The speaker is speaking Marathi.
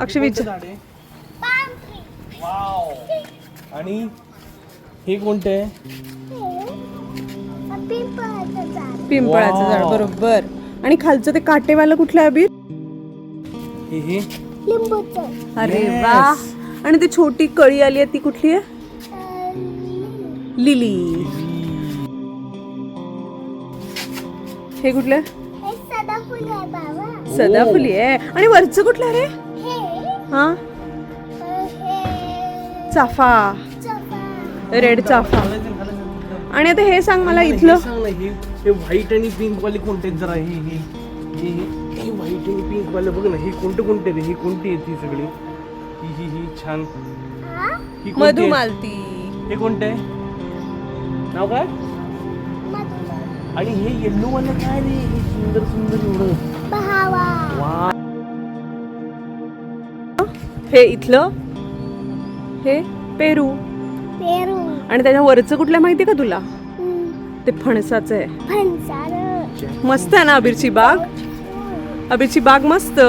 अक्षय विचार. झाड आहे? वाव. आणि हे कोणते आहे? पिंपळाचं झाड, वाव. बरोबर. आणि खालचं ते काटेवालं कुठलं आहे अबीर? हे अरे Yes. वा. आणि ती छोटी कळी आली आहे ती कुठली आहे? लिली. हे कुठलं? सदाफुली आहे. आणि वरचं कुठलं रे? हा, चाफा, रेड चाफा. आणि आता हे सांग मला इथलं. सांग ना, हे व्हाईट आणि पिंक वाले कोणते आहेत जरा? हे व्हाईट आणि पिंक वाले बघ ना, हे कोणते कोणते रे? ही कोणती आहेत ही सगळी? ही छान. ही कोणती आहे? मधुमालती. हे कोणते आहे? नाव काय? आणि हे येल्लो वाले काय रे? हे सुंदर सुंदर एवढं. वा. हे इथलं हे पेरू. आणि त्याच्या वरचं कुठलं माहिती का तुला? ते फणसाचं आहे. मस्त आहे ना अबीरची बाग? अबीरची बाग मस्त.